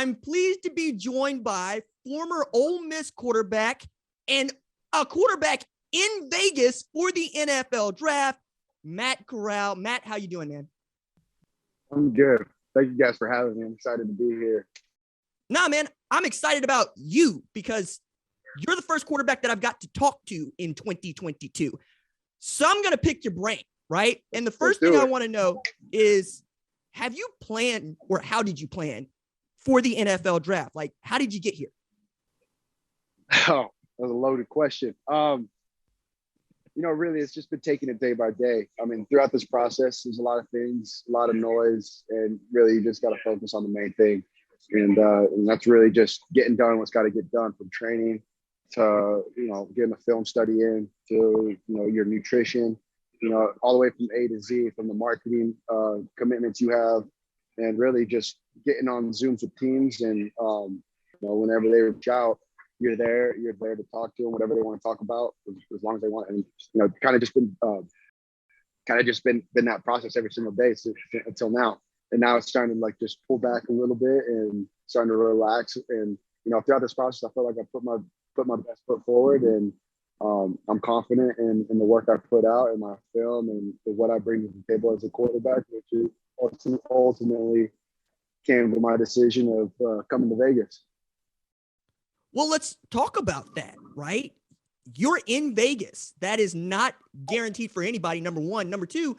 I'm pleased to be joined by former Ole Miss quarterback and a quarterback in Vegas for the NFL draft, Matt Corral. Matt, how you doing, man? I'm good. Thank you guys for having me. I'm excited to be here. Nah, man, I'm excited about you because you're the first quarterback that I've got to talk to in 2022. So I'm going to pick your brain, right? And the first thing I want to know is, have you planned, or how did you plan for the NFL draft? Like, how did you get here? Oh, that was a loaded question. Really, it's just been taking it day by day. I mean, throughout this process, there's a lot of things, a lot of noise, and really you just got to focus on the main thing. And that's really just getting done what's got to get done, from training to, getting a film study in to, your nutrition, all the way from A to Z, from the marketing commitments you have, and really just getting on Zooms with teams. And, whenever they reach out, you're there to talk to them, whatever they want to talk about, as long as they want. And, kind of just been that process every single day until now. And now it's starting to just pull back a little bit and starting to relax. And, throughout this process, I feel like I put my best foot forward, and I'm confident in the work I put out in my film and what I bring to the table as a quarterback, which is ultimately came to my decision of coming to Vegas. Well, let's talk about that, right? You're in Vegas. That is not guaranteed for anybody, number one. Number two,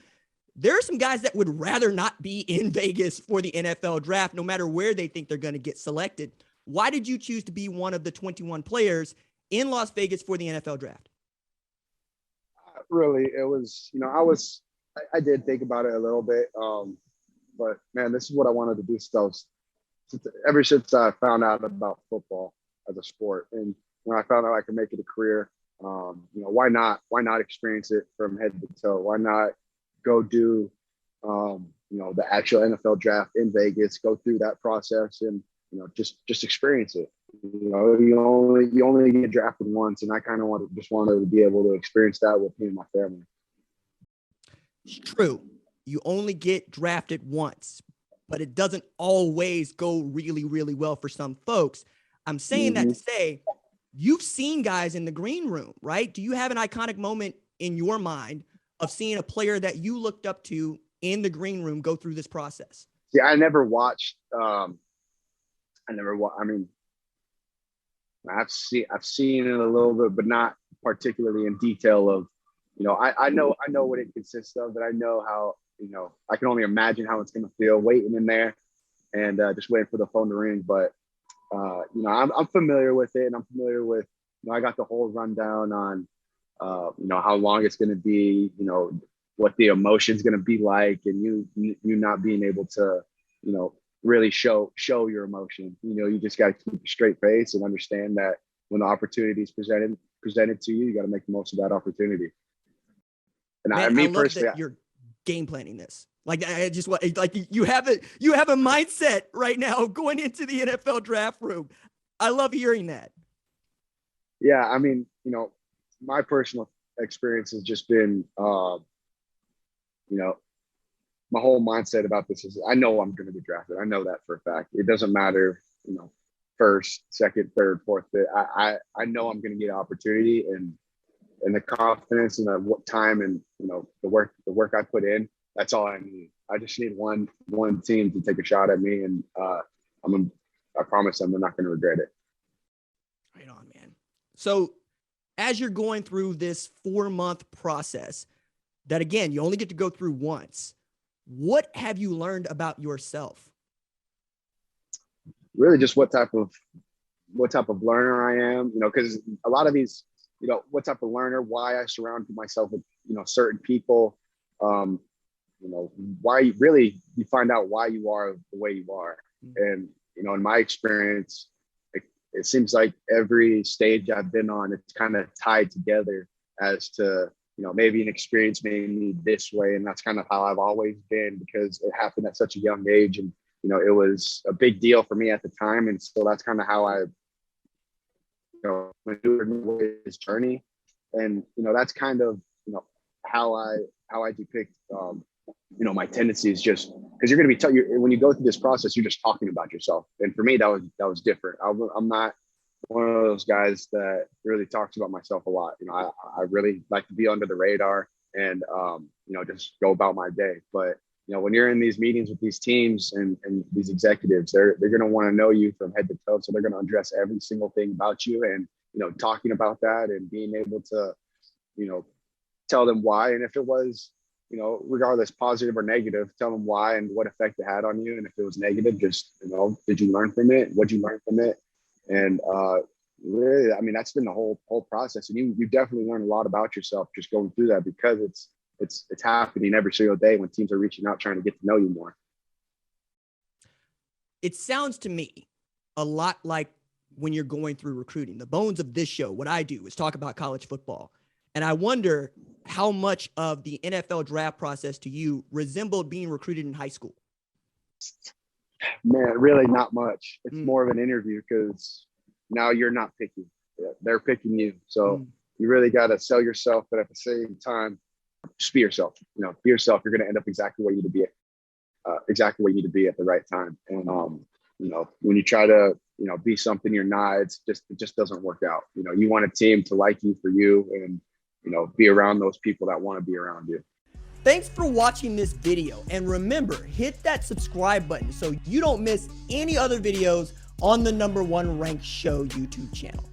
there are some guys that would rather not be in Vegas for the NFL draft, no matter where they think they're going to get selected. Why did you choose to be one of the 21 players in Las Vegas for the NFL draft? Really, it was, I did think about it a little bit. But man, this is what I wanted to do ever since I found out about football as a sport. And when I found out I could make it a career, why not experience it from head to toe? Why not go do, the actual NFL draft in Vegas, go through that process and, just experience it. You only get drafted once, and I kind of wanted to be able to experience that with me and my family. It's true. You only get drafted once, but it doesn't always go really, really well for some folks. I'm saying that to say, you've seen guys in the green room, right? Do you have an iconic moment in your mind of seeing a player that you looked up to in the green room go through this process? Yeah, I never watched. I mean, I've seen it a little bit, but not particularly in detail. Of, I know what it consists of, and I know how. I can only imagine how it's going to feel waiting in there and just waiting for the phone to ring. But I'm familiar with it, and I'm familiar with. I got the whole rundown on. How long it's going to be, what the emotion's going to be like, and you not being able to, really show your emotion. You just got to keep a straight face and understand that when the opportunity is presented to you, you got to make the most of that opportunity. And Man, I love that you're game planning this. Like, you have a mindset right now going into the NFL draft room. I love hearing that. Yeah. I mean, my personal experience has just been, my whole mindset about this is I know I'm going to be drafted. I know that for a fact. It doesn't matter, first, second, third, fourth, fifth. I know I'm going to get an opportunity, and the confidence and the time and, the work I put in, that's all I need. I just need one team to take a shot at me, and I promise them they're not going to regret it. Right on, man. So as you're going through this 4-month process that, again, you only get to go through once, what have you learned about yourself? Really just what type of learner I am, because a lot of these, what type of learner, why I surround myself with, certain people, why you find out why you are the way you are. And, in my experience, it seems like every stage I've been on, it's kind of tied together as to, maybe an experience made me this way. And that's kind of how I've always been, because it happened at such a young age. And, it was a big deal for me at the time. And so that's kind of how I, maneuvered this journey. And, that's kind of, how I depict you know, my tendency is just because you're going to be when you go through this process, you're just talking about yourself. And for me, that was different. I'm not one of those guys that really talks about myself a lot. You know, I really like to be under the radar and, you know, just go about my day. But, you know, when you're in these meetings with these teams and these executives, they're going to want to know you from head to toe. So they're going to address every single thing about you, and, you know, talking about that and being able to, you know, tell them why. And if it was, you know, regardless, positive or negative, tell them why and what effect it had on you. And if it was negative, just, you know, did you learn from it? What'd you learn from it? And really, I mean, that's been the whole process. And you definitely learn a lot about yourself just going through that, because it's happening every single day when teams are reaching out, trying to get to know you more. It sounds to me a lot like when you're going through recruiting. The bones of this show, what I do is talk about college football. And I wonder how much of the NFL draft process to you resembled being recruited in high school. Man, really not much. It's more of an interview, because now you're not picking. They're picking you. So you really got to sell yourself, but at the same time, just be yourself. You know, be yourself. You're going to end up exactly where you need to be at the right time. And, you know, when you try to, you know, be something you're not, it just doesn't work out. You know, you want a team to like you for you, and, you know, be around those people that want to be around you. Thanks for watching this video. And remember, hit that subscribe button so you don't miss any other videos on the #1 ranked show YouTube channel.